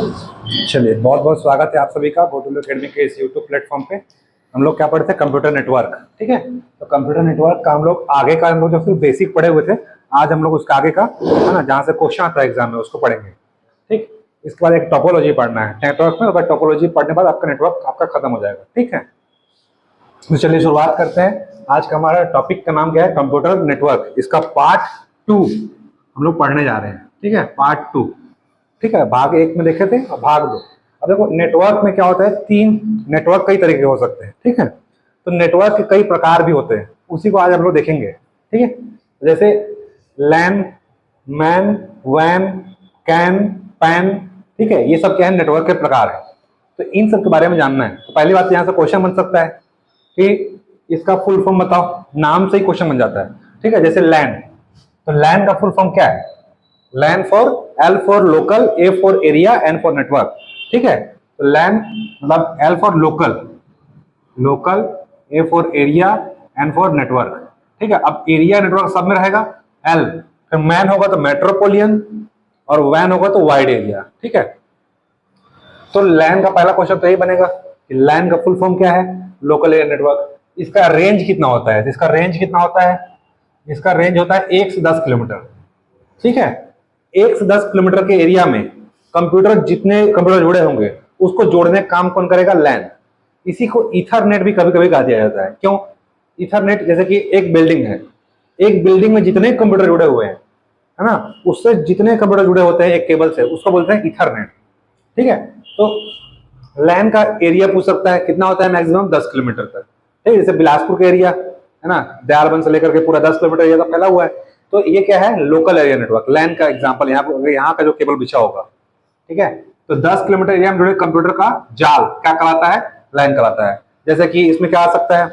चलिए, बहुत बहुत स्वागत है आप सभी का गोटुल अकेडमी के इस यूट्यूब प्लेटफॉर्म पे। हम लोग क्या पढ़ते हैं? Computer network. ठीक है, तो कंप्यूटर नेटवर्क का हम लोग आगे का, हम लोग जो फिर बेसिक पढ़े हुए थे, आज हम लोग उसका आगे का है ना, जहाँ से क्वेश्चन आता है एग्जाम में, उसको पढ़ेंगे। ठीक, इसके बाद एक टोपोलॉजी पढ़ना है नेटवर्क में, और टोपोलॉजी पढ़ने के बाद आपका नेटवर्क आपका खत्म हो जाएगा। ठीक है, तो चलिए शुरुआत करते हैं। आज का हमारा टॉपिक का नाम क्या है? Computer network. इसका पार्ट 2 हम लोग पढ़ने जा रहे हैं। ठीक है, पार्ट 2। ठीक है, भाग 1 में देखे थे और भाग 2। अब देखो, नेटवर्क में क्या होता है, 3 नेटवर्क कई तरीके के हो सकते हैं। ठीक है, तो नेटवर्क के कई प्रकार भी होते हैं, उसी को आज हम लोग देखेंगे। ठीक है, जैसे लैन, मैन, वैन, कैन, पैन। ठीक है, ये सब क्या है? नेटवर्क के प्रकार है। तो इन सब के बारे में जानना है। तो पहली बात, यहाँ से क्वेश्चन बन सकता है कि इसका फुल फॉर्म बताओ। नाम से ही क्वेश्चन बन जाता है। ठीक है, जैसे लैन, तो लैन का फुल फॉर्म क्या है? LAN for, L for local, A for area, N for network. ठीक है, तो लैन मतलब L for local, local, A for area, N for network. ठीक है, अब एरिया नेटवर्क सब में रहेगा एल, फिर मैन होगा तो मेट्रोपोलियन, और वैन होगा तो वाइड एरिया। ठीक है, तो लैन का पहला क्वेश्चन तो यही बनेगा कि लैन का फुल फॉर्म क्या है? Local area network. इसका रेंज कितना होता है? इसका रेंज कितना होता है? इसका रेंज होता है 1 से 10 किलोमीटर। ठीक है, 1 से 10 किलोमीटर के एरिया में कंप्यूटर, जितने कंप्यूटर जुड़े होंगे उसको जोड़ने का काम कौन करेगा? लैन। इसी को ईथरनेट भी कभी कभी कहा दिया जाता है। क्यों? ईथरनेट, जैसे कि एक बिल्डिंग है, एक बिल्डिंग में जितने कंप्यूटर जुड़े हुए हैं, है ना, उससे जितने कंप्यूटर जुड़े होते हैं एक केबल से, उसको बोलते हैं ईथरनेट। ठीक है, तो लैन का एरिया पूछ सकता है, कितना होता है? मैक्सिमम 10 किलोमीटर तक। ठीक है, जैसे बिलासपुर का एरिया है ना, दयालबंद से लेकर के पूरा 10 किलोमीटर एरिया तक फैला हुआ है। तो ये क्या है? लोकल एरिया नेटवर्क, लैन का एग्जांपल। यहाँ का जो केबल बिछा होगा, ठीक है, तो 10 किलोमीटर एरिया में जुड़े कंप्यूटर का जाल क्या कहलाता है? लैन कहलाता है। जैसे कि इसमें क्या आ सकता है?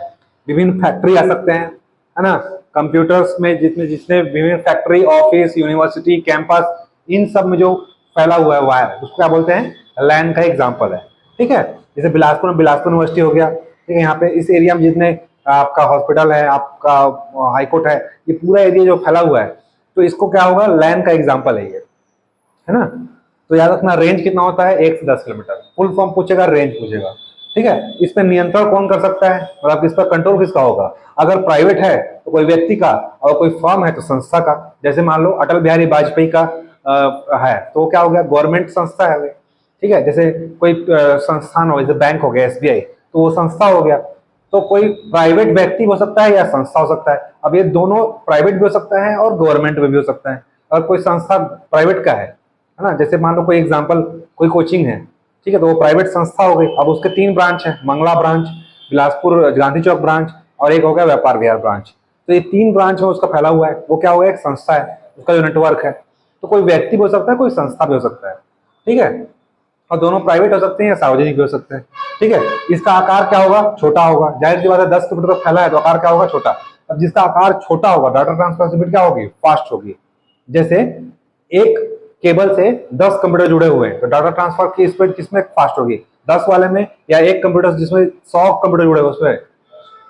विभिन्न फैक्ट्री आ सकते हैं, है ना, कंप्यूटर्स में जितने जितने विभिन्न फैक्ट्री, ऑफिस, यूनिवर्सिटी, कैंपस, इन सब में जो फैला हुआ है वायर, उसको क्या बोलते हैं? लैन का एग्जाम्पल है। ठीक है, जैसे बिलासपुर में बिलासपुर यूनिवर्सिटी हो गया। ठीक है, यहाँ पे इस एरिया में जितने आपका हॉस्पिटल है, आपका हाईकोर्ट है, ये पूरा एरिया जो फैला हुआ है, तो इसको क्या होगा? लैन का एग्जाम्पल है ये, है ना। तो याद रखना, रेंज कितना होता है? 1 से 10 किलोमीटर। फुल फॉर्म पूछेगा, रेंज पूछेगा। ठीक है, इस पर नियंत्रण कौन कर सकता है, मतलब इस पर कंट्रोल किसका होगा? अगर प्राइवेट है तो कोई व्यक्ति का, और कोई फर्म है तो संस्था का। जैसे मान लो अटल बिहारी वाजपेयी का है, तो क्या हो गया? गवर्नमेंट संस्था है वे। ठीक है, जैसे कोई संस्थान हो, जैसे बैंक हो गया, एसबीआई, तो वो संस्था हो गया। तो कोई प्राइवेट व्यक्ति हो सकता है या संस्था हो सकता है। अब ये दोनों प्राइवेट भी हो सकता है और गवर्नमेंट में भी हो सकता है। अगर कोई संस्था प्राइवेट का है ना, जैसे मान लो कोई एग्जांपल, कोई कोचिंग है, ठीक है, तो वो प्राइवेट संस्था हो गई। अब उसके 3 ब्रांच है, मंगला ब्रांच, बिलासपुर गांधी चौक ब्रांच, और एक हो गया व्यापार विहार ब्रांच। तो ये 3 ब्रांच में उसका फैला हुआ है, वो क्या हो गया? एक संस्था है, उसका जो नेटवर्क है। तो कोई व्यक्ति भी हो सकता है, कोई संस्था भी हो सकता है। ठीक है, और दोनों प्राइवेट हो सकते हैं या सार्वजनिक भी हो सकते हैं। ठीक है, इसका आकार क्या होगा? छोटा होगा। जाहिर सी बात है, 10 किलोमीटर तक फैला है तो आकार क्या होगा? छोटा। अब जिसका आकार छोटा होगा, डाटा ट्रांसफर स्पीड क्या होगी? फास्ट होगी। जैसे एक केबल से 10 कंप्यूटर जुड़े हुए हैं, तो डाटा ट्रांसफर की स्पीड किसमें फास्ट होगी? 10 वाले में, या एक कंप्यूटर जिसमें 100 कंप्यूटर जुड़े हुए उसमें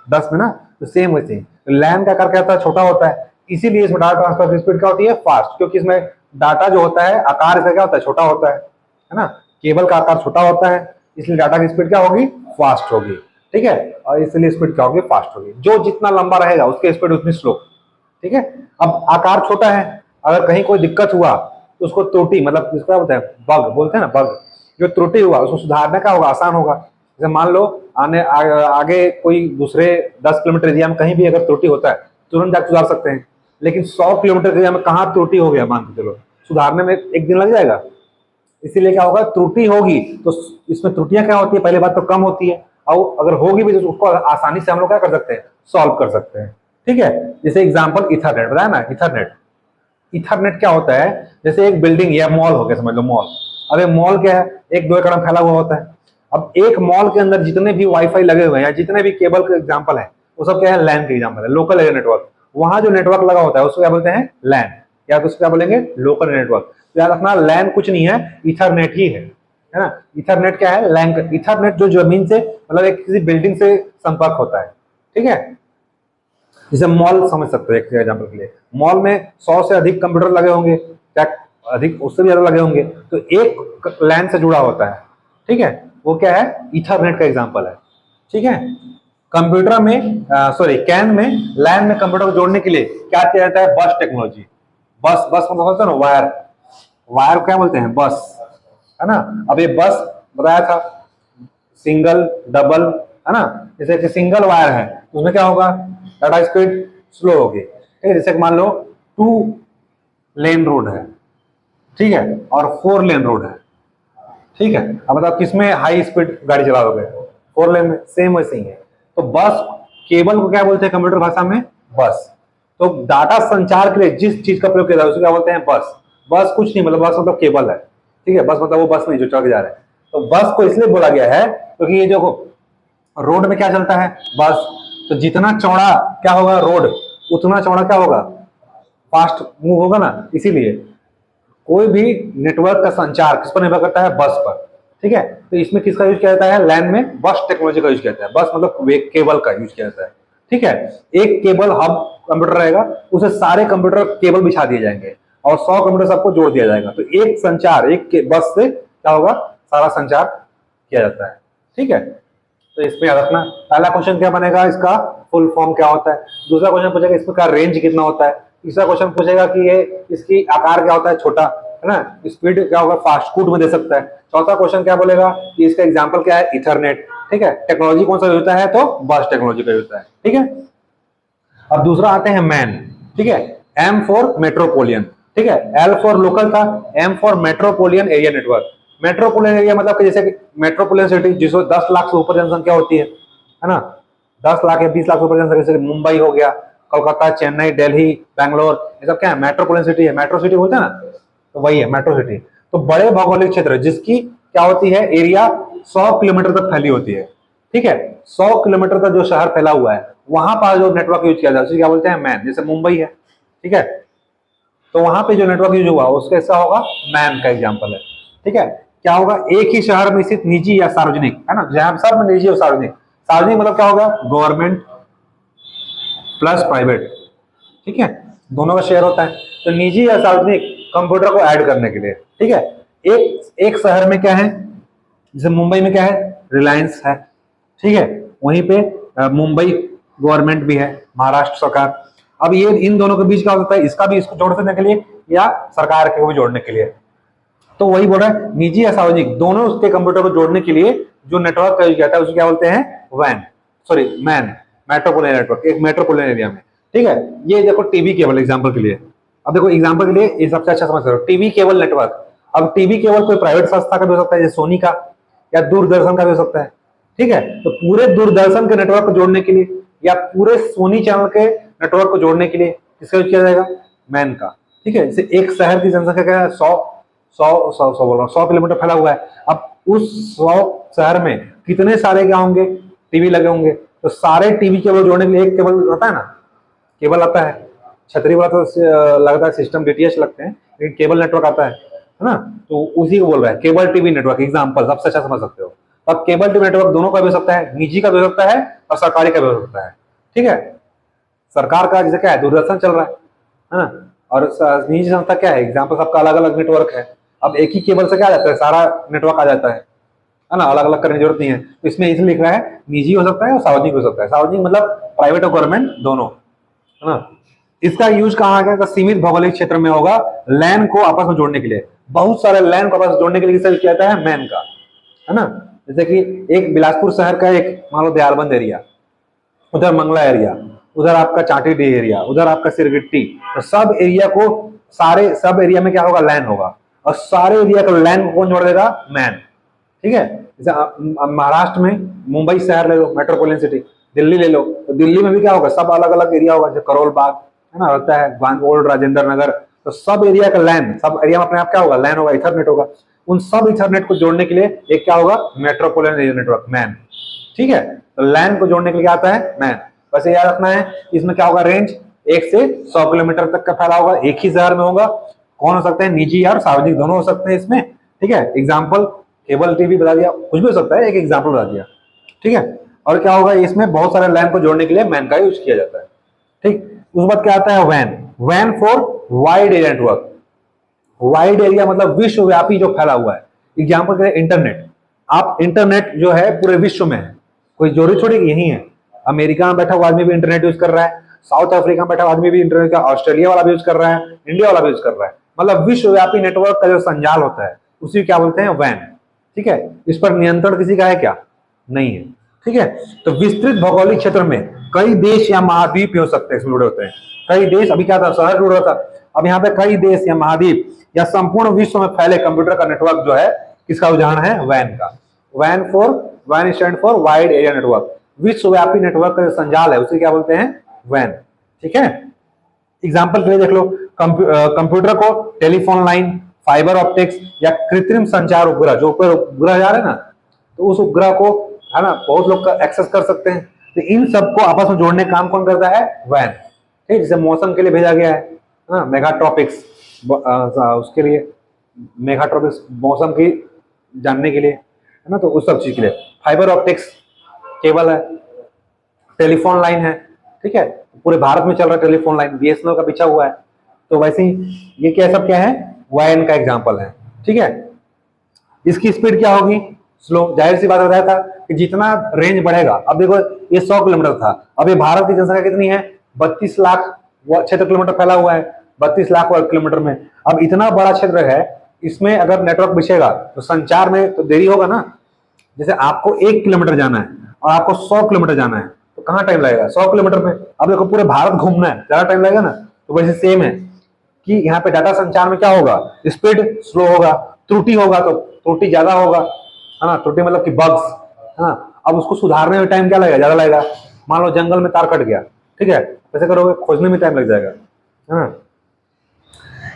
10 में ना, तो सेम वैसे ही लैन का आकार क्या होता है? छोटा होता है। इसीलिए इसमें डाटा ट्रांसफर की स्पीड क्या होती है? फास्ट, क्योंकि इसमें डाटा जो होता है, आकार इसका क्या होता है? छोटा होता है ना। केबल का आकार छोटा होता है, इसलिए डाटा की स्पीड क्या होगी? फास्ट होगी। ठीक है, और इसलिए स्पीड क्या होगी? फास्ट होगी। जो जितना लंबा रहेगा उसकी स्पीड उतनी स्लो। ठीक है, अब आकार छोटा है, अगर कहीं कोई दिक्कत हुआ तो उसको त्रुटि, मतलब जिसको क्या बोलते हैं? बग बोलते हैं ना, बग। जो त्रुटि हुआ उसको सुधारना क्या होगा? आसान होगा। जैसे मान लो आगे कोई दूसरे 10 किलोमीटर एरिया में कहीं भी अगर त्रुटि होता है, तुरंत जाकर सुधार सकते हैं। लेकिन 100 किलोमीटर एरिया में कहाँ त्रुटि हो गया, मान के चलो, सुधारने में 1 दिन लग जाएगा। इसीलिए क्या होगा? त्रुटि होगी तो इसमें त्रुटियां क्या होती है? पहले बात तो कम होती है, और अगर होगी भी तो उसको आसानी से हम लोग क्या कर सकते हैं? सॉल्व कर सकते हैं। ठीक है, जैसे एग्जांपल इथरनेट बताया ना। इथरनेट, इथरनेट क्या होता है? जैसे एक बिल्डिंग या मॉल हो गया, समझ लो मॉल। अब ये मॉल क्या है? 1-2 एकड़ में फैला हुआ होता है। अब एक मॉल के अंदर जितने भी वाईफाई लगे हुए हैं या जितने भी केबल के एग्जांपल है, वो सब क्या है? लैन के एग्जांपल है, लोकल एरिया नेटवर्क। वहां जो नेटवर्क लगा होता है उसको क्या बोलते हैं? लैन, या तो उसको क्या बोलेंगे? Local network. तो याद रखना, लैन कुछ नहीं है, इथरनेट ही है ना। इथरनेट क्या है? लैन। इथरनेट जो जमीन से, मतलब एक किसी बिल्डिंग से संपर्क होता है। ठीक है, जैसे मॉल समझ सकते हो एक एग्जांपल के लिए। मॉल में 100 से अधिक कंप्यूटर लगे होंगे, अधिक उससे भी ज्यादा लगे होंगे, तो एक लैन से जुड़ा होता है, ठीक है, वो क्या है, ईथरनेट का एग्जांपल है, ठीक है। कंप्यूटर में सॉरी कैन में लैन में कंप्यूटर को जोड़ने के लिए क्या किया जाता है, बस टेक्नोलॉजी। बस बस मतलब होता है ना वायर, वायर क्या बोलते हैं, बस, है ना। अब ये बस बताया था, सिंगल डबल, है ना। जैसे कि सिंगल वायर है तो उसमें क्या होगा, डाटा स्पीड स्लो होगी, ठीक है। जैसे कि मान लो 2 लेन रोड है, ठीक है, और 4 लेन रोड है, ठीक है। अब मतलब किसमें हाई स्पीड गाड़ी चलाओगे, 4 लेन में, सेम वैसे ही है। तो बस केबल को क्या बोलते हैं कंप्यूटर भाषा में, बस। तो डाटा संचार के लिए जिस चीज का प्रयोग किया जाता है उसे क्या बोलते हैं, बस। बस कुछ नहीं, मतलब बस मतलब केबल है, ठीक है। बस मतलब वो बस नहीं जो चल के जा रहा है। तो बस को इसलिए बोला गया है क्योंकि ये जो रोड में क्या चलता है, बस। तो जितना चौड़ा क्या होगा रोड, उतना चौड़ा क्या होगा, फास्ट मूव होगा ना। इसीलिए कोई भी नेटवर्क का संचार किस पर निर्भर करता है, बस पर, ठीक है। तो इसमें किसका यूज किया जाता है, लैन में बस टेक्नोलॉजी का यूज किया जाता है। बस मतलब केबल का यूज किया जाता है, ठीक है। एक केबल हब कंप्यूटर रहेगा, उसे सारे कंप्यूटर केबल बिछा दिए जाएंगे और 100 कंप्यूटर सबको जोड़ दिया जाएगा। तो एक संचार एक बस से क्या होगा, सारा संचार किया जाता है, ठीक है। तो इसमें याद रखना, पहला क्वेश्चन क्या बनेगा, इसका फुल फॉर्म क्या होता है। दूसरा क्वेश्चन पूछेगा इसका रेंज कितना होता है। तीसरा क्वेश्चन पूछेगा कि ये इसकी आकार क्या होता है, छोटा, है ना, स्पीड क्या होगा, फास्ट फूड में दे सकता है। चौथा क्वेश्चन क्या बोलेगा कि इसका एग्जांपल क्या है, इथरनेट, ठीक है। टेक्नोलॉजी कौन सा होता है, तो बस टेक्नोलॉजी का होता है, ठीक है। अब दूसरा आते हैं मैन, ठीक है। एम फॉर मेट्रोपोलियन, ठीक है। एल फॉर लोकल था, M for metropolitan area network. Metropolitan area मतलब कि जैसे कि मेट्रोपोलियन सिटी जिसमें 10 लाख से ऊपर जनसंख्या होती है ना, 10 लाख या 20 लाख से ऊपर जनसंख्या, जैसे मुंबई हो गया, कोलकाता, चेन्नई, दिल्ली, बैंगलोर, ये सब क्या है, मेट्रोपोलियन सिटी है। मेट्रो सिटी होता है ना, तो वही है मेट्रो सिटी। तो बड़े भौगोलिक क्षेत्र जिसकी क्या होती है, एरिया 100 किलोमीटर तक फैली होती है, ठीक है। 100 किलोमीटर तक जो शहर फैला हुआ है वहां पर जो नेटवर्क यूज किया जाता है उसे क्या बोलते हैं, मैन। जैसे मुंबई है, ठीक है, तो वहां पे जो नेटवर्क यूज हुआ उसका ऐसा होगा, मैन का एग्जांपल है, ठीक है। क्या होगा, एक ही शहर में स्थित निजी या सार्वजनिक, है ना, जहां सब में निजी और सार्वजनिक। सार्वजनिक मतलब क्या होगा, गवर्नमेंट प्लस प्राइवेट, ठीक है, दोनों का शेयर होता है। तो निजी या सार्वजनिक कंप्यूटर को ऐड करने के लिए, ठीक है। एक एक शहर में क्या है, जैसे मुंबई में क्या है, रिलायंस है, ठीक है। वहीं पे मुंबई गवर्नमेंट भी है, महाराष्ट्र सरकार। अब ये इन दोनों के बीच क्या होता है, इसका भी इसको जोड़ देने के लिए या सरकार के को भी जोड़ने के लिए। तो वही बोल रहा है, निजी या सार्वजनिक दोनों उसके कंप्यूटर को जोड़ने के लिए जो नेटवर्क का यूज किया जाता है उसे क्या बोलते हैं, वैन, सॉरी मैन, मेट्रोपोलियन नेटवर्क, एक मेट्रोपोलियन एरिया में, ठीक है। ये देखो टीवी केबल एग्जांपल के लिए, अब देखो एग्जांपल के लिए ये सबसे अच्छा समझ सकते हो, टीवी केबल नेटवर्क। अब टीवी केबल कोई प्राइवेट संस्था का भी हो सकता है, जैसे सोनी का, या दूरदर्शन का भी हो सकता है, ठीक है। तो पूरे दूरदर्शन के नेटवर्क को जोड़ने के लिए या पूरे सोनी चैनल के नेटवर्क को जोड़ने के लिए किसका यूज किया जाएगा, मैन का, ठीक है। जैसे एक शहर की जनसंख्या क्या है, 100 बोल रहा हूँ, 100 किलोमीटर फैला हुआ है। अब उस 100 शहर में कितने सारे क्या होंगे, टीवी लगे होंगे। तो सारे टीवी केबल जोड़ने के लिए एक केबल आता है ना, केबल आता है, छतरी वाला तो लगता है सिस्टम डीटीएच लगते हैं, लेकिन केबल नेटवर्क आता है ना। तो उसी को बोल रहा है केबल टीवी नेटवर्क एग्जांपल, सबसे अच्छा समझ सकते हो। अब केबल टीवी नेटवर्क दोनों का भी हो सकता है, निजी का भी हो सकता है और सरकारी का भी हो सकता है, ठीक है। सरकार का जैसे क्या है, दूरदर्शन चल रहा है ना, और निजी संस्था क्या है, एग्जाम्पल सबका अलग अलग नेटवर्क है। अब एक ही केबल से क्या आ जाता है, सारा नेटवर्क आ जाता है ना, अलग अलग करने की जरूरत नहीं है। तो इसमें इसलिए लिख रहा है निजी हो सकता है और सार्वजनिक हो सकता है। सार्वजनिक मतलब प्राइवेट और गवर्नमेंट दोनों, है ना। इसका यूज कहाँ है, सीमित भौगोलिक क्षेत्र में होगा, लैन को आपस में जोड़ने के लिए। बहुत सारे लैन को आपस में जोड़ने के लिए किसका यूज किया जाता है, मैन का, है ना। जैसे कि एक बिलासपुर शहर का एक मान लो दयालबंद एरिया, उधर मंगला एरिया, उधर आपका चाटीडीह एरिया, उधर आपका सिरगिट्टी, तो सब एरिया को सारे सब एरिया में क्या होगा, लैन होगा, और सारे एरिया का लैन को कौन जोड़ देगा, मैन, ठीक है। जैसे महाराष्ट्र में मुंबई शहर ले लो, मेट्रोपोलियन सिटी, दिल्ली ले लो, तो दिल्ली में भी क्या होगा, सब अलग अलग एरिया होगा, जैसे करोल बाग, है ना, रहता है ओल्ड राजेंद्र नगर। तो सब एरिया का लैन, सब एरिया में अपने आप क्या होगा, लैन होगा, इथरनेट होगा। उन सब इथरनेट को जोड़ने के लिए एक क्या होगा, मेट्रोपोलियन एरिया नेटवर्क, मैन, ठीक है। तो लैन को जोड़ने के लिए क्या आता है, मैन। बस याद रखना है, इसमें क्या होगा, रेंज 1 से 100 किलोमीटर तक का फैला होगा, एक ही शहर में होगा। कौन हो सकते हैं, निजी और सार्वजनिक दोनों हो सकते हैं इसमें, ठीक है। एग्जाम्पल केबल टीवी बता दिया, कुछ भी हो सकता है, एक एग्जाम्पल बता दिया, ठीक है। और क्या होगा, इसमें बहुत सारे लैन को जोड़ने के लिए मैन का यूज किया जाता है, ठीक। उस बाद क्या आता है, वैन। वैन for wide area network, wide area मतलब विश्वव्यापी जो फैला हुआ है। एग्जाम्पल के लिए इंटरनेट, आप इंटरनेट जो है पूरे विश्व में है, कोई जोड़ी छोड़ी यही है। अमेरिका में बैठा हुआ आदमी भी इंटरनेट यूज कर रहा है, साउथ अफ्रीका में बैठा हुआ आदमी भी इंटरनेट का, ऑस्ट्रेलिया वाला भी यूज कर रहा है, इंडिया वाला भी यूज कर रहा है। मतलब विश्वव्यापी नेटवर्क का जो संजाल होता है उसी क्या बोलते हैं, वैन। ठीक है, इस पर नियंत्रण किसी का है क्या, नहीं है। ठीक है, तो विस्तृत भौगोलिक क्षेत्र में कई देश या महाद्वीप हो सकते हैं, इसमें जुड़े होते हैं कई देश। अभी क्या था, शहर जुड़ रहा था, अब यहाँ पे कई देश या महाद्वीप या संपूर्ण विश्व में फैले कंप्यूटर का नेटवर्क जो है किसका उदाहरण है, वैन का। वैन stand for wide area network, विश्वव्यापी नेटवर्क का जो संजाल है उसे क्या बोलते हैं, वैन। ठीक है, एग्जाम्पल के लिए देख लो, कंप्यूटर को टेलीफोन लाइन, फाइबर ऑप्टिक्स या कृत्रिम संचार उपग्रह, जो ऊपर उपग्रह जा रहे हैं ना, तो उस उपग्रह को है ना बहुत लोग एक्सेस कर सकते हैं। तो इन सबको आपस में जोड़ने का काम कौन करता है, वैन। ठीक, जैसे मौसम के लिए भेजा गया है ना, मेगाट्रॉपिक्स, उसके लिए मेगाट्रॉपिक्स मौसम की जानने के लिए है ना, तो उस सब चीज के लिए। फाइबर ऑप्टिक्स केबल है, टेलीफोन लाइन है। ठीक है, पूरे भारत में चल रहा है टेलीफोन लाइन, बीएसएनएल का बिछा हुआ है। तो वैसे ही ये क्या सब क्या है, वैन का एग्जांपल है। ठीक है, इसकी स्पीड क्या होगी, स्लो। जाहिर सी बात बताया था कि जितना रेंज बढ़ेगा, अब देखो ये 100 किलोमीटर था, अब ये भारत की जनसंख्या कितनी है, 32 लाख क्षेत्र किलोमीटर फैला हुआ है, 32 लाख वर्ग किलोमीटर में। अब इतना बड़ा क्षेत्र है, इसमें अगर नेटवर्क बिछेगा तो संचार में तो देरी होगा ना। जैसे आपको 1 किलोमीटर जाना है और आपको 100 किलोमीटर जाना है, तो कहाँ टाइम लगेगा, 100 किलोमीटर में। अब देखो पूरे भारत घूमना है, ज्यादा टाइम लगेगा ना। तो वैसे सेम है कि यहाँ पे डाटा संचार में क्या होगा, स्पीड स्लो होगा, त्रुटि होगा तो त्रुटि ज्यादा होगा, है ना। त्रुटि मतलब कि बग्स, है ना। अब उसको सुधारने में टाइम क्या लगेगा, ज्यादा लगेगा। मान लो जंगल में तार कट गया, ठीक है, कैसे करोगे, खोजने में टाइम लग जाएगा, है ना।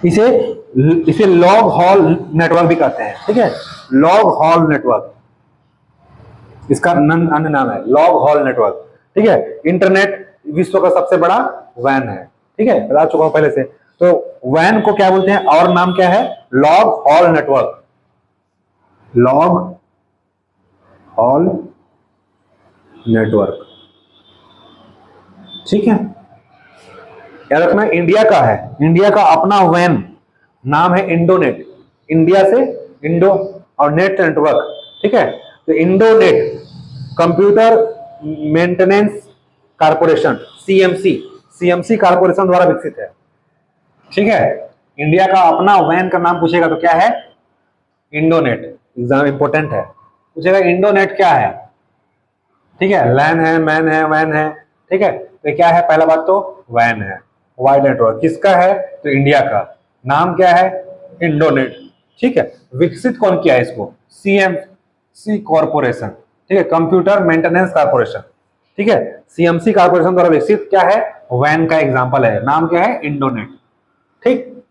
इसे लॉग हॉल नेटवर्क भी कहते हैं। ठीक है, लॉग हॉल नेटवर्क, इसका अन्य नाम है लॉग हॉल नेटवर्क। ठीक है, इंटरनेट विश्व का सबसे बड़ा वैन है। ठीक है, बता चुका हूं पहले से। तो वैन को क्या बोलते हैं, और नाम क्या है, log hall network. Log hall network. ठीक है, याद रखना इंडिया का है, इंडिया का अपना वैन नाम है इंडोनेट। इंडिया से इंडो और नेट नेटवर्क। ठीक है, तो Indonet computer maintenance corporation, CMC corporation द्वारा विकसित है। ठीक है, इंडिया का अपना वैन का नाम पूछेगा तो क्या है, इंडोनेट। एग्जाम इंपोर्टेंट है, पूछेगा इंडोनेट क्या है। ठीक है, लैन है, मैन है, वैन है। ठीक है, तो क्या है, पहला बात तो वैन है, वाइड नेटवर्क। किसका है, तो इंडिया का। नाम क्या है, इंडोनेट। ठीक है, विकसित कौन किया है इसको, सीएमसी कॉर्पोरेशन। ठीक है, कंप्यूटर मेंटेनेंस कॉर्पोरेशन। ठीक है, सीएमसी कॉर्पोरेशन द्वारा विकसित क्या है, वैन का एग्जांपल है, नाम क्या है, इंडोनेट। ठीक,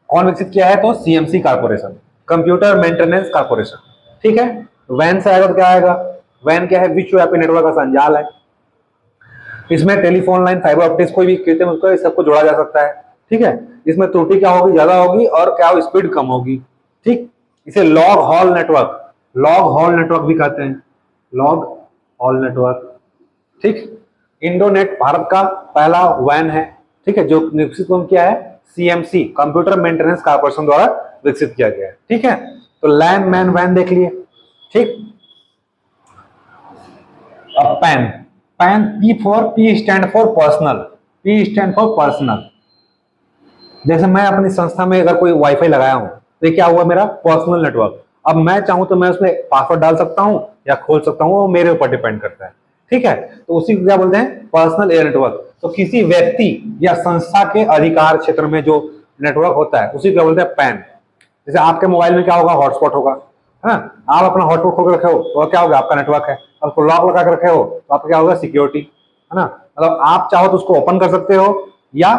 कौन विकसित किया है, तो CMC corporation, computer maintenance corporation. ठीक है, वैन से आएगा तो क्या आएगा, वैन क्या है, विश्वव्यापी नेटवर्क का संजाल है। इसमें टेलीफोन लाइन, फाइबर ऑप्टिक्स, कोई भी कृत्रिम उसको सबको जोड़ा जा सकता है। ठीक है, इसमें त्रुटि क्या होगी, ज्यादा होगी, और क्या हो, स्पीड कम होगी। ठीक, इसे लॉग हॉल नेटवर्क भी कहते हैं, लॉग हॉल नेटवर्क। ठीक, इंडोनेट भारत का पहला वैन है। ठीक है, जो विकसित किया है, सीएमसी कंप्यूटर मेंटेनेंस कॉर्पोरेशन द्वारा विकसित किया गया है। ठीक है, तो लैन, मैन, वैन देख लिए। ठीक, अब pan P stand for personal. जैसे मैं अपनी संस्था में अगर कोई वाईफाई लगाया हूं, तो ये क्या हुआ, मेरा पर्सनल नेटवर्क। अब मैं चाहूं तो मैं उसमें पासवर्ड डाल सकता हूं या खोल सकता हूं, वो मेरे ऊपर डिपेंड करता है। ठीक है, तो उसी को क्या बोलते हैं, पर्सनल एरिया नेटवर्क। तो किसी व्यक्ति या संस्था के अधिकार क्षेत्र में जो नेटवर्क होता है उसी को बोलते हैं पैन। जैसे आपके मोबाइल में क्या होगा, हॉटस्पॉट होगा, है ना। आप अपना हॉटस्पॉट खोल रखे हो तो क्या होगा, आपका नेटवर्क है। आपको लॉक लगा के रखे हो तो आपका क्या होगा, सिक्योरिटी, है ना। मतलब आप चाहो तो उसको ओपन कर सकते हो या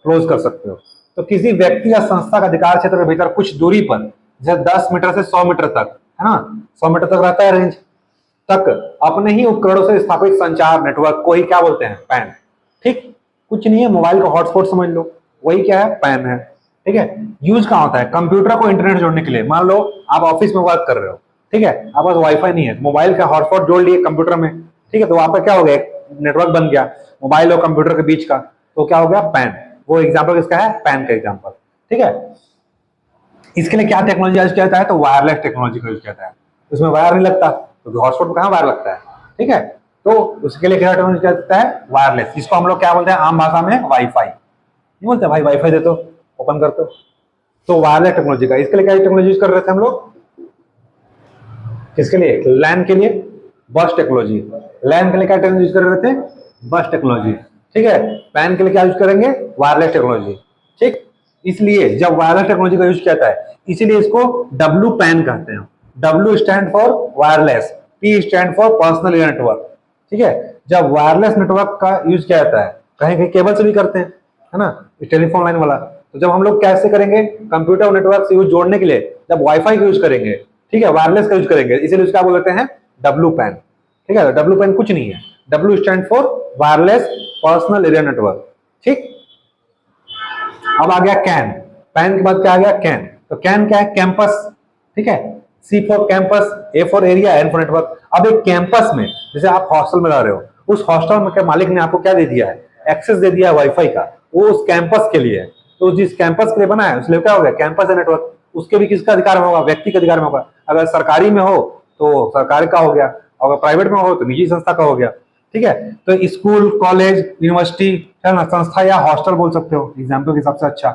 क्लोज कर सकते हो। तो किसी व्यक्ति या संस्था का अधिकार क्षेत्र के भीतर कुछ दूरी पर, जैसे 10 मीटर से 100 मीटर तक, है ना, 100 मीटर तक रहता है रेंज तक, अपने ही उपकरणों से स्थापित संचार नेटवर्क को ही क्या बोलते हैं, पैन। ठीक, कुछ नहीं है, मोबाइल का हॉटस्पॉट समझ लो, वही क्या है, पैन है। ठीक है, यूज कहाँ होता है, कंप्यूटर को इंटरनेट जोड़ने के लिए। मान लो आप ऑफिस में वर्क कर रहे हो, ठीक है, आप पास वाईफाई नहीं है, मोबाइल का हॉटस्पॉट जोड़ लिए कंप्यूटर में। ठीक है, तो वहां पर क्या हो गया, नेटवर्क बन गया मोबाइल और कंप्यूटर के बीच का, तो क्या हो गया, पैन। वो एग्जाम्पल किसका है, पैन का एग्जाम्पल। ठीक है, इसके लिए क्या टेक्नोलॉजी यूज किया जाता है, तो वायरलेस टेक्नोलॉजी का यूज किया जाता है। उसमें वायर नहीं लगता, क्योंकि हॉटस्पॉट में कहाँ वायर लगता है, ठीक है। तो उसके लिए क्या टेक्नोलॉजी किया जाता है, वायरलेस, जिसको हम लोग क्या बोलते हैं आम भाषा में वाईफाई। नहीं बोलते भाई वाईफाई दे दो, ओपन कर दो, तो वायरलेस टेक्नोलॉजी का। इसके लिए क्या टेक्नोलॉजी यूज कर रहे थे हम लोग, किसके लिए, लैन के लिए बस टेक्नोलॉजी। लैन के लिए क्या टेक्नोलॉजी यूज कर रहे थे, बस टेक्नोलॉजी, ठीक है। पैन के लिए क्या यूज करेंगे, वायरलेस टेक्नोलॉजी, ठीक। इसलिए जब वायरलेस टेक्नोलॉजी का यूज किया जाता है, इसीलिए इसको डब्ल्यू पैन कहते हैं। W stand for wireless, P stand for personal area network, ठीक है। जब वायरलेस नेटवर्क का यूज किया जाता है, कहीं कहीं केबल से भी करते हैं, है ना, टेलीफोन लाइन वाला। तो जब हम लोग कैसे करेंगे, कंप्यूटर नेटवर्क से यूज जोड़ने के लिए जब वाईफाई का यूज करेंगे, ठीक है, वायरलेस का यूज करेंगे, इसीलिए उसका बोलते हैं डब्ल्यू पैन, ठीक है। डब्ल्यू पैन कुछ नहीं है, W stand for wireless personal area network, ठीक। अब आ गया कैन, पैन के बाद क्या आ गया, कैन। तो कैन क्या है, कैंपस, ठीक है। C for campus, A for area, N for network. अब एक कैंपस में, जैसे आप हॉस्टल में रह रहे हो, उस हॉस्टल में के मालिक ने आपको क्या दे दिया है, एक्सेस दे दिया है वाईफाई का, वो उस कैंपस के लिए है। तो जिस कैंपस के लिए बना है उसके लिए क्या हो गया, कैंपस है नेटवर्क। उसके भी किसका अधिकार में होगा, व्यक्ति के अधिकार में होगा। अगर सरकारी में हो तो सरकार का हो गया, अगर प्राइवेट में हो तो निजी संस्था का हो गया, ठीक है। तो स्कूल, कॉलेज, यूनिवर्सिटी, है ना, संस्था या हॉस्टल बोल सकते हो एग्जाम्पल के हिसाब से। अच्छा,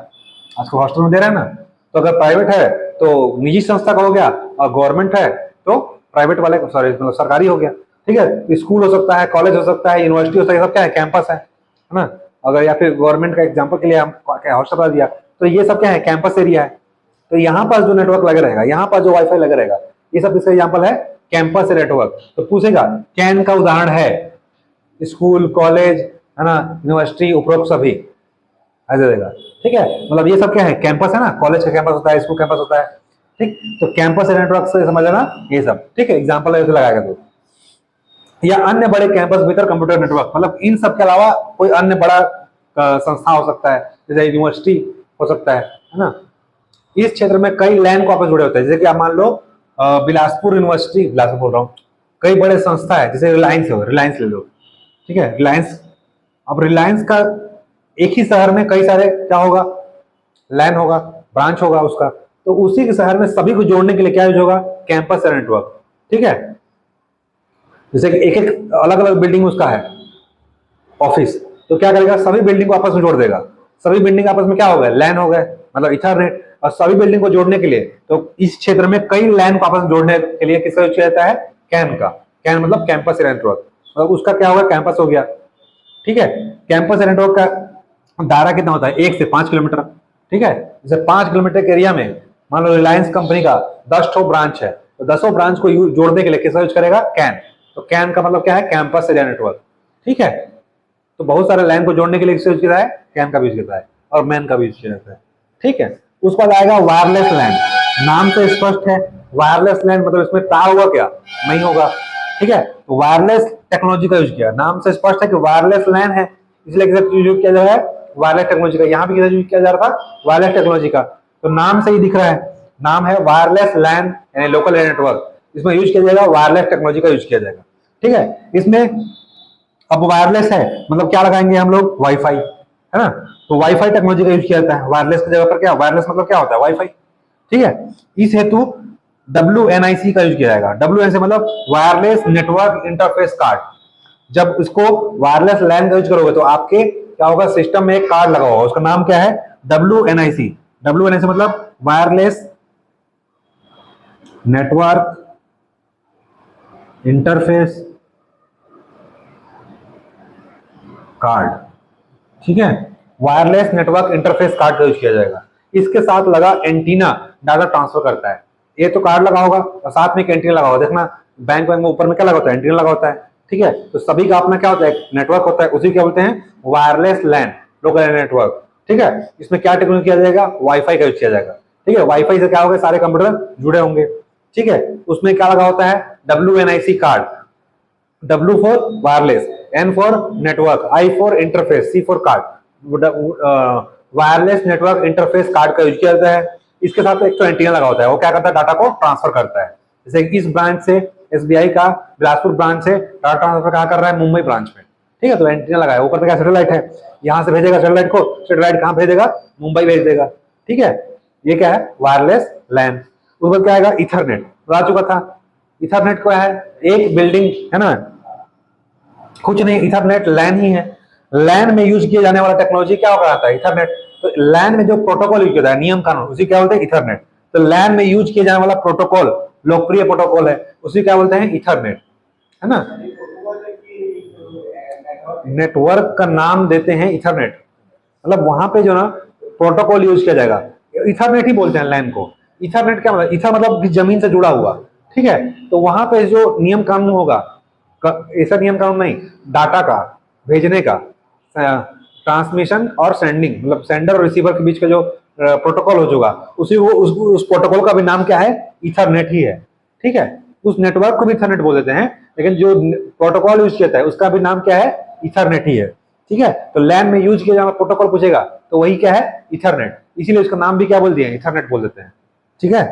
आज को हॉस्टल में दे रहे हैं ना, तो अगर प्राइवेट है तो निजी संस्था का हो गया, और गवर्नमेंट है तो प्राइवेट वाले, सॉरी मतलब सरकारी हो गया, ठीक है। स्कूल हो सकता है, कॉलेज हो सकता है, यूनिवर्सिटी हो सकता है, सब क्या है, कैंपस है ना। अगर या फिर गवर्नमेंट का एग्जाम्पल के लिए हम हॉस्टल बता दिया, तो ये सब क्या है, कैंपस एरिया है। तो यहाँ पर जो नेटवर्क लगा रहेगा, यहाँ पर जो वाईफाई लगा रहेगा, ये सब इसका एग्जाम्पल है कैंपस नेटवर्क। तो पूछेगा कैन का उदाहरण है स्कूल, कॉलेज, है ना, यूनिवर्सिटी, उपरोक्त सभी, ऐसे देगा, ठीक है। मतलब ये सब क्या है, कैंपस है ना, कॉलेज का कैंपस होता है, स्कूल कैंपस होता है, ठीक। तो कैंपस नेटवर्क से समझ लेना ये सब, ठीक है। एग्जाम्पल ऐसे लगाएगा तो, या अन्य बड़े कैंपस भीतर कंप्यूटर नेटवर्क, मतलब इन सब के अलावा कोई अन्य बड़ा संस्था हो सकता है, जैसे यूनिवर्सिटी हो सकता है ना। इस क्षेत्र में कई लैन को आपस जुड़े होते हैं, जैसे कि आप मान लो बिलासपुर यूनिवर्सिटी, बिलासपुर बोल रहा हूँ, कई बड़े संस्था है, जैसे रिलायंस हो, रिलायंस ले लो, ठीक है, रिलायंस। अब रिलायंस का एक ही शहर में कई सारे क्या होगा, लैन होगा, ब्रांच होगा उसका। तो उसी के शहर में सभी को जोड़ने के लिए क्या यूज होगा, कैंपस नेटवर्क, ठीक है। जैसे कि एक एक अलग अलग बिल्डिंग उसका है ऑफिस, तो क्या करेगा, सभी बिल्डिंग को आपस में जोड़ देगा। सभी बिल्डिंग आपस में क्या हो गए, लैन हो गए, मतलब इथरनेट। और सभी बिल्डिंग को जोड़ने के लिए, तो इस क्षेत्र में कई लैन को आपस में जोड़ने के लिए किसका यूज किया जाता है, कैन का। कैन मतलब कैंपस नेटवर्क, मतलब उसका क्या होगा, कैंपस हो गया, ठीक है। कैंपस नेटवर्क का दायरा कितना होता है, 1 से 5 किलोमीटर, ठीक है। जैसे 5 किलोमीटर के एरिया में मान लो रिलायंस कंपनी का 10 ब्रांच है, तो 10 ब्रांच को जोड़ने के लिए किसका यूज करेगा, कैन। तो कैन का मतलब क्या है, कैंपस एरिया नेटवर्क, ठीक है। तो बहुत सारे लाइन को जोड़ने के लिए किसका यूज किया है, कैन का भी यूज किया है, और मैन का भी यूज किया जाता है, ठीक है। उसके बाद आएगा वायरलेस लैन। नाम से स्पष्ट है, वायरलेस लैन मतलब इसमें तार होगा क्या, नहीं होगा, ठीक है। तो वायरलेस टेक्नोलॉजी का यूज किया, नाम से स्पष्ट है कि वायरलेस लैन है, इसलिए किसका यूज किया जा रहा है, वायरलेस टेक्नोलॉजी का। यहाँ भी किसका यूज किया जा रहा था, वायरलेस टेक्नोलॉजी का। तो नाम से ही दिख रहा है, नाम है वायरलेस लैन यानी लोकल एरिया नेटवर्क, इसमें यूज किया जाएगा वायरलेस टेक्नोलॉजी का यूज किया जाएगा, ठीक है। इसमें अब वायरलेस है मतलब क्या लगाएंगे हम लोग, वाईफाई, है ना। तो वाईफाई टेक्नोलॉजी का यूज किया जाता है वायरलेस की जगह पर। क्या वायरलेस मतलब क्या होता है, वाईफाई, ठीक है। इस हेतु WNIC का यूज किया जाएगा। WNIC मतलब वायरलेस नेटवर्क इंटरफेस कार्ड। जब इसको वायरलेस लैन का यूज करोगे तो आपके क्या होगा, सिस्टम में एक कार्ड लगा होगा, उसका नाम क्या है, WNIC। WNIC मतलब वायरलेस नेटवर्क इंटरफेस कार्ड, ठीक है। वायरलेस नेटवर्क इंटरफेस कार्ड का यूज किया जाएगा। इसके साथ लगा एंटीना डाटा ट्रांसफर करता है। ये तो कार्ड लगा होगा और साथ में एक एंटीना लगा होगा, देखना बैंक में ऊपर में क्या लगा होता है, एंटीना लगा होता है, ठीक है। तो सभी का अपना क्या होता है, नेटवर्क होता है, उसी क्या बोलते हैं, वायरलेस लैन लोकल एरिया नेटवर्क, ठीक है। इसमें क्या टेक्नोलॉजी किया जाएगा, वाईफाई का यूज किया जाएगा, ठीक है। वाईफाई से क्या होगा, सारे कंप्यूटर जुड़े होंगे, ठीक है। उसमें क्या लगा होता है, WNIC card, W for wireless, N for network, I for interface, C for card. Wireless network interface card का यूज किया जाता है। इसके साथ एक तो एंटीना लगा होता है, वो क्या करता है, डाटा को ट्रांसफर करता है। जैसे इस ब्रांच से, SBI का बिलासपुर ब्रांच से डाटा ट्रांसफर कहाँ कर रहा है, मुंबई ब्रांच में, ठीक है। तो एंटीना लगा है, ऊपर पे क्या सैटेलाइट है, यहाँ से भेजेगा सैटेलाइट को, सैटेलाइट कहाँ भेजेगा, मुंबई भेज देगा, ठीक है। ये क्या है, वायरलेस लैन। उसके बाद क्या आएगा, इथरनेट, बता चुका था। इथरनेट क्या है, एक बिल्डिंग है ना, कुछ नहीं, इथरनेट लैन ही है। लैन में यूज किया जाने वाला टेक्नोलॉजी क्या कहलाता है, इथरनेट। तो लैन में जो प्रोटोकॉल यूज होता है, नियम कानून, उसी क्या बोलते हैं, इथरनेट। तो लैन में यूज किया जाने वाला प्रोटोकॉल, लोकप्रिय प्रोटोकॉल है, उसी क्या बोलते हैं, इथरनेट, है ना। नेटवर्क का नाम देते हैं इथरनेट, मतलब वहां पे जो ना प्रोटोकॉल यूज किया जाएगा, इथरनेट ही बोलते हैं लैन को। इथरनेट क्या मतलब, इथर मतलब जमीन से जुड़ा हुआ, ठीक है। तो वहां पे जो नियम कानून होगा, ऐसा नियम कानून नहीं, डाटा का भेजने का, ट्रांसमिशन और सेंडिंग, मतलब सेंडर और रिसीवर के बीच का जो प्रोटोकॉल हो जाएगा, उसी वो उस प्रोटोकॉल का भी नाम क्या है, इथरनेट ही है, ठीक है। उस नेटवर्क को भी इथरनेट बोल देते हैं, लेकिन जो प्रोटोकॉल यूज किया है उसका भी नाम क्या है, इथरनेट ही है, ठीक है। तो लैन में यूज किया जाना प्रोटोकॉल पूछेगा तो वही क्या है, इथरनेट, इसीलिए उसका नाम भी क्या बोल दिया, इथरनेट बोल देते हैं, ठीक है।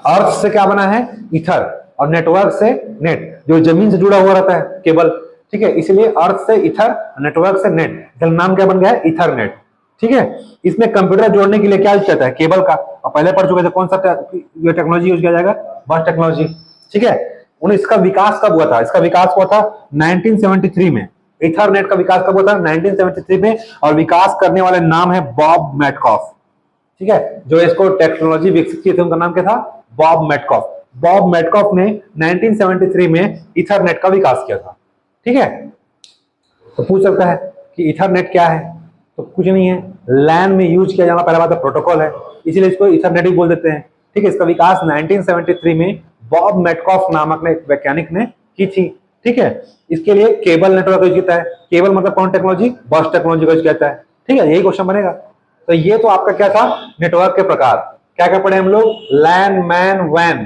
अर्थ से क्या बना है, इथर, और नेटवर्क से नेट, जो जमीन से जुड़ा हुआ रहता है, केबल, ठीक है। इसलिए अर्थ से इथर, नेटवर्क से नेट, इसका नाम क्या बन गया है, इथरनेट, ठीक है। इसमें कंप्यूटर जोड़ने के लिए क्या यूज करता है, केबल का, और पहले पढ़ चुके थे कौन सा टेक्नोलॉजी यूज किया जाएगा, बस टेक्नोलॉजी, ठीक है। इसका विकास कब हुआ था, इसका विकास हुआ था 1973 में। इथरनेट का विकास कब हुआ था, 1973 में, और विकास करने वाले नाम है बॉब मैटकॉफ, ठीक है। जो इसको टेक्नोलॉजी विकसित किए थे उनका नाम क्या था, बॉब मैटकॉफ। बॉब मैटकॉफ ने 1973 में इथरनेट का विकास किया था, ठीक है। तो पूछ सकता है कि इथरनेट क्या है, तो कुछ नहीं है, लैन में यूज किया जाना पहला बात प्रोटोकॉल है, इसीलिए इसको इथरनेट ही बोल देते हैं, ठीक है। इसका विकास 1973 में बॉब मैटकॉफ नामक ने एक वैज्ञानिक ने की थी, ठीक है। इसके लिए केबल नेटवर्क यूज किया है, केबल मतलब कौन टेक्नोलॉजी, बस टेक्नोलॉजी का यूज किया है, ठीक है। यही क्वेश्चन बनेगा। तो ये तो आपका क्या था, नेटवर्क के प्रकार, क्या क्या पढ़े हम लोग, लैन, मैन, वैन,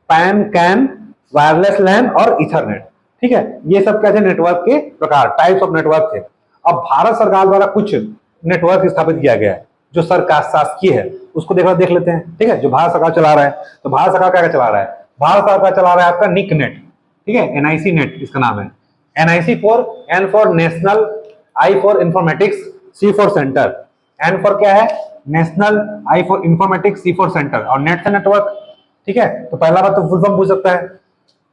पैन, कैन, वायरलेस लैन और इथरनेट, ठीक है। ये सब क्या थे, नेटवर्क के प्रकार, टाइप्स ऑफ नेटवर्क थे। अब भारत सरकार द्वारा कुछ नेटवर्क स्थापित किया गया है जो सरकार शासकीय है, उसको देख लेते हैं, ठीक है। जो भारत सरकार चला रहा है, तो भारत सरकार क्या चला रहा है, भारत सरकार चला रहा है आपका निक नेट, ठीक है, एनआईसी नेट इसका नाम है। NIC for, N for national, I for informatics, C for centre, N for क्या है, national, I for informatics, C for centre, और नेट से नेटवर्क, ठीक है। तो पहला बात तो फुल फॉर्म पूछ सकता है,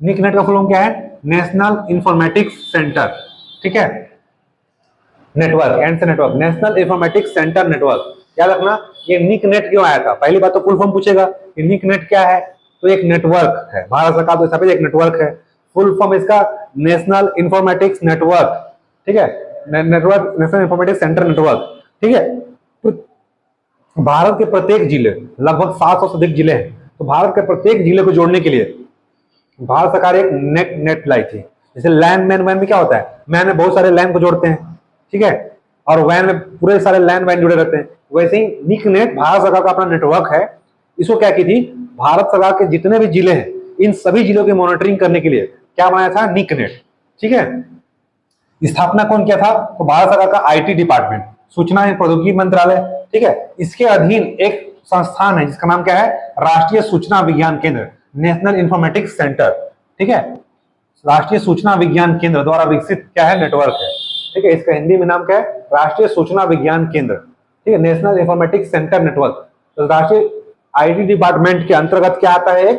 निक नेट का फुल फॉर्म क्या है, नेशनल इंफॉर्मेटिक्स सेंटर, ठीक है। नेटवर्क, एंड से network, national informatics centre network, याद रखना। ये निक नेट क्यों आया था, पहली बात तो फुल फॉर्म पूछेगा कि निक नेट क्या है, तो एक नेटवर्क है, भारत सरकार तो स्थापित एक नेटवर्क है, फुल फॉर्म इसका नेशनल इंफॉर्मेटिक्स नेटवर्क, ठीक है, network, national informatics centre network, ठीक है। तो भारत के प्रत्येक जिले, लगभग 700 से अधिक जिले हैं, तो भारत के प्रत्येक जिले को जोड़ने के लिए भारत सरकार एक नेट लाई थी। जैसे लैन, मैन, वैन में क्या होता है, मैन में बहुत सारे लैन को जोड़ते हैं, ठीक है, और वैन में पूरे सारे लैन वैन जुड़े रहते हैं। वैसे ही निक नेट भारत सरकार का अपना नेटवर्क है। इसको क्या की थी, भारत सरकार के जितने भी जिले हैं, इन सभी जिलों की मॉनिटरिंग करने के लिए क्या बनाया था, निक नेट, ठीक है। स्थापना कौन किया था, तो भारत सरकार का आईटी डिपार्टमेंट, सूचना एवं प्रौद्योगिकी मंत्रालय, ठीक है। इसके अधीन एक संस्थान है जिसका नाम क्या है, राष्ट्रीय सूचना विज्ञान केंद्र, नेशनल इंफॉर्मेटिक्स सेंटर, ठीक है। राष्ट्रीय सूचना विज्ञान केंद्र द्वारा विकसित क्या है, नेटवर्क है, ठीक है। इसका हिंदी में नाम क्या है, राष्ट्रीय सूचना विज्ञान केंद्र, ठीक है, नेशनल इंफॉर्मेटिक्स सेंटर नेटवर्क। तो राष्ट्रीय आईटी डिपार्टमेंट के अंतर्गत क्या आता है,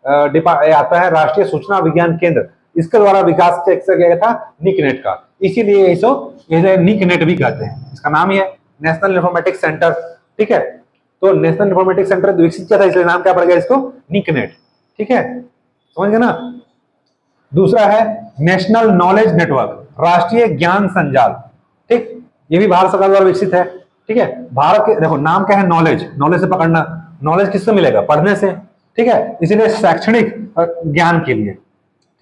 आता है राष्ट्रीय सूचना विज्ञान केंद्र, इसके द्वारा विकास किया गया था निक नेट का, इसीलिए इसे निक नेट भी कहते हैं। इसका नाम ही है नेशनल इंफॉर्मेटिक्स सेंटर, ठीक है। तो नेशनल इंफॉर्मेटिक्स सेंटर विकसित किया था, इसलिए नाम क्या पड़ गया इसको, निक नेट, ठीक है, समझ गए ना। दूसरा है नेशनल नॉलेज नेटवर्क, राष्ट्रीय ज्ञान संजाल, ठीक, ये भी भारत सरकार द्वारा विकसित है, ठीक है। भारत के देखो नाम क्या है, नॉलेज, नॉलेज से पकड़ना, नॉलेज किससे मिलेगा, पढ़ने से, ठीक है। इसीलिए शैक्षणिक ज्ञान के लिए,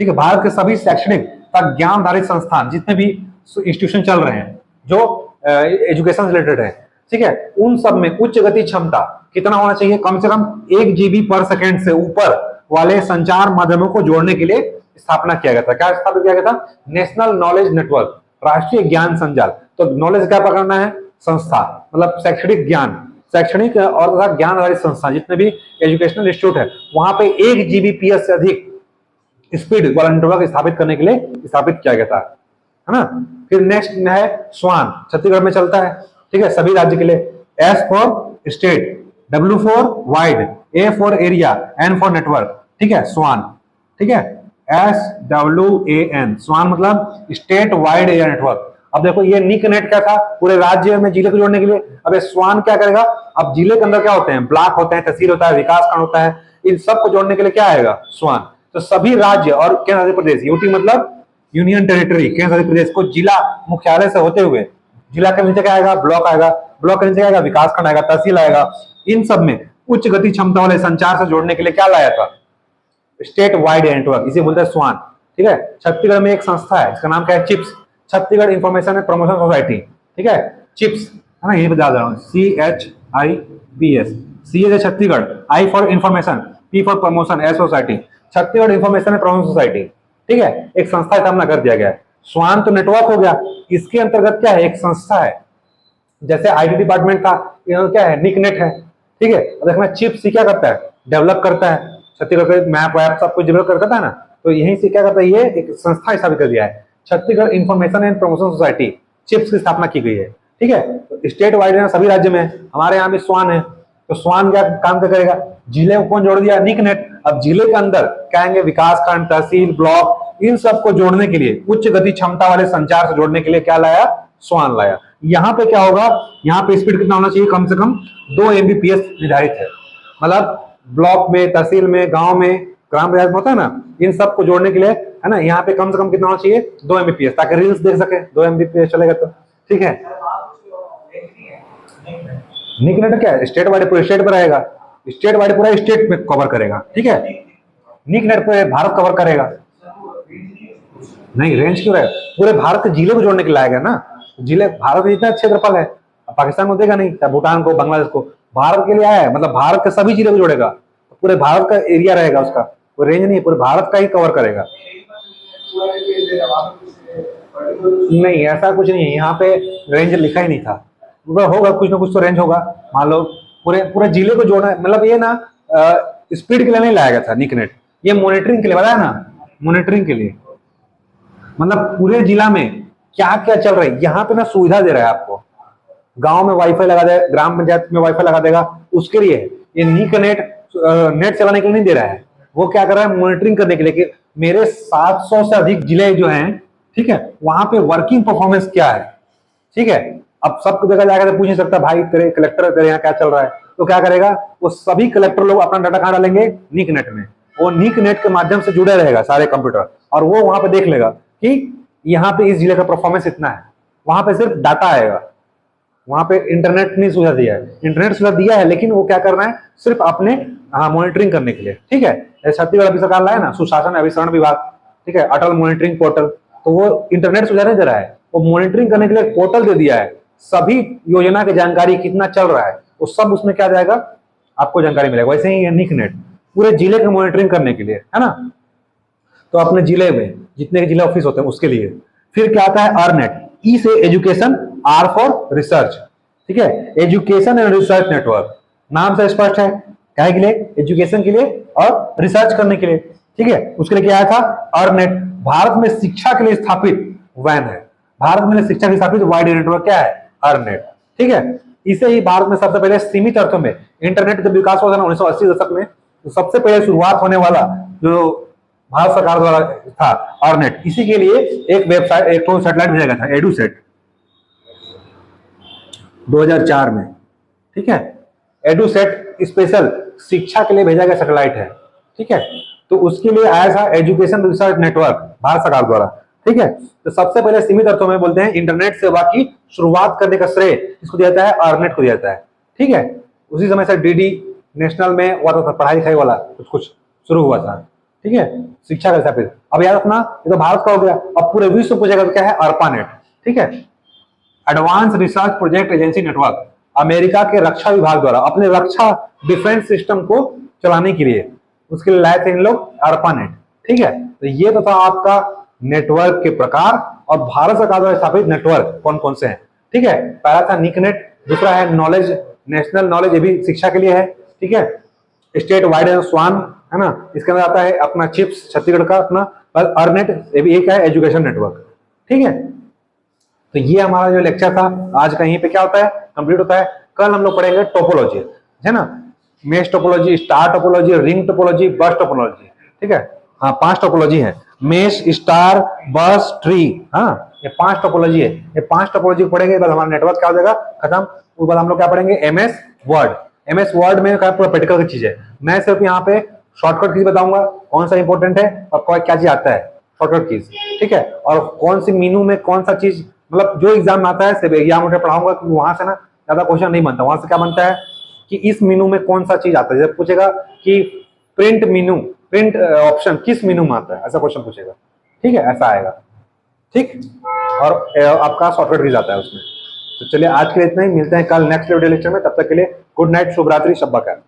ठीक है, भारत के सभी शैक्षणिक तथा ज्ञानधारित संस्थान जितने भी इंस्टीट्यूशन चल रहे हैं जो एजुकेशन रिलेटेड है, ठीक है, उन सब में उच्च गति क्षमता कितना होना चाहिए, कम से कम 1 GB पर सेकेंड से ऊपर वाले संचार माध्यमों को जोड़ने के लिए स्थापना किया गया था। क्या स्थापित किया गया था, नेशनल नॉलेज नेटवर्क, राष्ट्रीय ज्ञान संजाल। तो नॉलेज क्या पकड़ना है, संस्था, मतलब शैक्षणिक ज्ञान, शैक्षणिक और ज्ञान आधारित संस्था जितने भी एजुकेशनल इंस्टीट्यूट है, वहां पे 1 Gbps से अधिक स्पीड वाला नेटवर्क स्थापित करने के लिए स्थापित किया गया था, है ना। फिर नेक्स्ट है स्वान, छत्तीसगढ़ में चलता है, ठीक है, सभी राज्य के लिए। S for state, W for wide, A for area, N for network, ठीक है, स्वान, ठीक है, SWAN, स्वान मतलब स्टेट वाइड एरिया नेटवर्क। अब देखो ये निक नेट क्या था, पूरे राज्य में जिले को जोड़ने के लिए। अब ये स्वान क्या करेगा, अब जिले के अंदर क्या होते हैं, ब्लॉक होते हैं, तहसील होता है, विकास खंड होता है, इन सब को जोड़ने के लिए क्या आएगा, स्वान। तो सभी राज्य और केंद्र शासित प्रदेश, यूटी मतलब यूनियन टेरिटरी, केंद्र शासित प्रदेश को जिला मुख्यालय से होते हुए, जिला के नीचे क्या आएगा, ब्लॉक आएगा, ब्लॉक के नीचे आएगा विकास खंड आएगा, तहसील आएगा, इन सब में उच्च गति क्षमता वाले संचार से जोड़ने के लिए क्या लाया था, स्टेट वाइड नेटवर्क, इसे बोलते हैं स्वान, ठीक है। छत्तीसगढ़ में एक संस्था है, इसका नाम क्या है, chips, Chhattisgarh information and promotion society, ठीक है, चिप्स है ना, ये बता रहा हूँ, CHIPS, C है Chhattisgarh, I for information, P for promotion, S society, Chhattisgarh information and promotion society, ठीक है, एक संस्था स्थापना कर दिया गया है। स्वान तो नेटवर्क हो गया, इसके अंतर्गत क्या है, एक संस्था है, जैसे IT डिपार्टमेंट था, क्या है, निकनेट है, ठीक है। अब देखना चिप्स क्या करता है, डेवलप करता है, छत्तीसगढ़ के मैप वैप सब कुछ डेवलप करता है ना, तो यहीं से क्या करता है, ये एक संस्था स्थापित कर दिया है, Chhattisgarh information and promotion society, chips की स्थापना की गई है, ठीक है। तो स्टेट वाइड सभी राज्य में, हमारे यहाँ भी स्वान है, तो स्वान क्या काम क्या करेगा, जिले को कौन जोड़ दिया, निकनेट। अब जिले के अंदर क्या आएंगे, विकास खंड, तहसील, ब्लॉक, इन सबको जोड़ने के लिए, उच्च गति क्षमता वाले संचार से जोड़ने के लिए क्या लाया, स्वान लाया। यहाँ पे क्या होगा, यहाँ पे स्पीड कितना होना चाहिए, कम से कम 2 MBPS निर्धारित है, मतलब ब्लॉक में, तहसील में, गांव में, ग्राम पंचायत में होता है ना, इन सब को जोड़ने के लिए, है ना, यहाँ पे कम से कम कितना होना चाहिए, 2 MBPS, ताकि रील्स देख सके, 2 MBPS चलेगा तो, ठीक है। निकनेट क्या है, स्टेट वाइड, पूरे स्टेट पर रहेगा, स्टेट वाइड पूरा स्टेट में कवर करेगा, ठीक है। निकनेट पूरे भारत कवर करेगा, नहीं रेंज क्यों रहेगा, पूरे भारत के जिले को जोड़ने के लिए लाएगा ना, जिले, भारत में इतना क्षेत्रफल है, पाकिस्तान को देगा नहीं, भूटान को, बांग्लादेश को, भारत के लिए आया है, मतलब भारत के सभी जिले को जोड़ेगा, पूरे भारत का एरिया रहेगा उसका, कोई रेंज नहीं, पूरे भारत का ही कवर करेगा। नहीं ऐसा कुछ नहीं है, यहाँ पे रेंज लिखा ही नहीं था, होगा कुछ ना कुछ तो रेंज होगा, मान लो पूरे पूरे जिले को जोड़ना, मतलब ये ना स्पीड के लिए नहीं लाया गया था निकनेट, ये मॉनिटरिंग के लिए बताया ना, मॉनिटरिंग के लिए, मतलब पूरे जिला में क्या क्या चल रहा है, यहाँ पे ना सुविधा दे रहा है आपको, गांव में वाईफाई लगा देगा, ग्राम पंचायत में वाईफाई लगा देगा, उसके लिए ये निकनेट नेट चलाने के लिए नहीं दे रहा है, वो क्या कर रहा है, मॉनिटरिंग करने के लिए कि मेरे 700 से अधिक जिले जो हैं, ठीक है, वहां पे वर्किंग परफॉर्मेंस क्या है, ठीक है। अब सब जगह जाकर पूछ नहीं सकता, भाई तेरे कलेक्टर तेरे यहाँ क्या चल रहा है, तो क्या करेगा, वो सभी कलेक्टर लोग अपना डाटा कहाँ डालेंगे, निकनेट में, वो निकनेट के माध्यम से जुड़े रहेगा सारे कंप्यूटर, और वो वहां पे देख लेगा कि यहाँ पे इस जिले का परफॉर्मेंस इतना है, वहां पे सिर्फ डाटा आएगा, वहां पे इंटरनेट नहीं सुविधा दिया है, इंटरनेट सुविधा दिया है, लेकिन वो क्या करना है, सिर्फ अपने मॉनिटरिंग करने के लिए, ठीक है। छत्तीसगढ़ अभी सरकार लाया ना सुशासन अभिसरण विभाग, ठीक है, अटल मॉनिटरिंग पोर्टल, तो वो इंटरनेट सुविधा नहीं दे रहा है, वो मॉनिटरिंग करने के लिए पोर्टल दे दिया है, सभी योजना की जानकारी कितना चल रहा है वो सब उसमें क्या जाएगा, आपको जानकारी मिलेगा। वैसे ही निकनेट पूरे जिले की मॉनिटरिंग करने के लिए, है ना, तो अपने जिले में जितने जिला ऑफिस होते हैं उसके लिए। फिर क्या आता है, अर्नेट, ई से एजुकेशन, आर फॉर रिसर्च, ठीक है, एजुकेशन एंड रिसर्च नेटवर्क, नाम से स्पष्ट है, क्या के लिए, एजुकेशन के लिए और रिसर्च करने के लिए, ठीक है। उसके लिए क्या आया था, अर्नेट, भारत में शिक्षा के लिए स्थापित वैन है, भारत में शिक्षा के स्थापित वाइड नेटवर्क क्या है, अर्नेट, ठीक है। इसे ही भारत में सबसे पहले सीमित अर्थों में इंटरनेट का विकास हुआ था 1980 दशक में, तो सबसे पहले शुरुआत होने वाला जो भारत सरकार द्वारा था अर्नेट, इसी के लिए एक वेबसाइट, एक तो सैटेलाइट भेजा गया था, एडुसेट 2004 में, ठीक है। एडुसेट स्पेशल शिक्षा के लिए भेजा गया सैटेलाइट है, ठीक है, तो उसके लिए आया था एजुकेशन रिसर्च नेटवर्क भारत सरकार द्वारा, ठीक है। तो सबसे पहले सीमित अर्थों में बोलते हैं इंटरनेट सेवा की शुरुआत करने का श्रेय इसको दिया जाता है, अर्नेट को दिया जाता है, ठीक है। उसी समय से डीडी नेशनल में हुआ था, पढ़ाई लिखाई वाला कुछ शुरू हुआ था, ठीक है, शिक्षा का स्थापित। अब याद रखना ये तो भारत का हो गया, अब पूरे विश्व को जगह क्या है, अर्पानेट, ठीक है, advance research project agency network, America के रक्षा विभाग द्वारा अपने रक्षा डिफेंस सिस्टम को चलाने के लिए उसके लिए लाए थे इन लोग अर्पानेट, ठीक है। तो ये तो था आपका नेटवर्क के प्रकार और भारत सरकार द्वारा स्थापित नेटवर्क कौन कौन से हैं, ठीक है। पहला था निकनेट, दूसरा है नॉलेज, नेशनल नॉलेज, ये भी शिक्षा के लिए है, ठीक है। स्टेट वाइड स्वान है ना, इसके अंदर आता है अपना चिप्स छत्तीसगढ़ का अपना, अर्नेट ये भी एक है एजुकेशन नेटवर्क, ठीक है। तो ये हमारा जो लेक्चर था आज का, यहीं पे क्या होता है, कंप्लीट होता है। कल हम लोग पढ़ेंगे टोपोलॉजी, है ना, mesh topology, star topology, ring topology, बस टोपोलॉजी, ठीक है। हाँ 5 टोपोलॉजी है, मेश, स्टार, बस, ट्री, हाँ ये 5 टोपोलॉजी है। ये 5 टोपोलॉजी पढ़ेंगे बाद हमारा नेटवर्क क्या हो जाएगा खत्म। उसके बाद हम लोग क्या पढ़ेंगे एमएस वर्ड। एमएस वर्ड में क्या पूरा प्रैक्टिकल की चीज है। मैं सिर्फ यहाँ पे शॉर्टकट कीज बताऊंगा कौन सा इंपॉर्टेंट है और क्या चीज आता है, शॉर्टकट कीज, ठीक है। और कौन सी मीनू में कौन सा चीज, मतलब जो एग्जाम में आता है सिर्फ एग्जाम में पढ़ाऊंगा, क्योंकि वहां से ना ज्यादा क्वेश्चन नहीं बनता। वहां से क्या बनता है कि इस मीनू में कौन सा चीज आता है, जब पूछेगा कि प्रिंट मीनू, प्रिंट ऑप्शन किस मीनू में आता है, ऐसा क्वेश्चन पूछेगा, ठीक है, ऐसा आएगा, ठीक। और आपका शॉर्टकट भी जाता है उसमें। तो चलिए आज के लिए इतना ही, मिलते हैं कल नेक्स्ट वीडियो लेक्चर में। तब तक के लिए गुड नाइट, शुभ रात्रि, शब्बा खैर।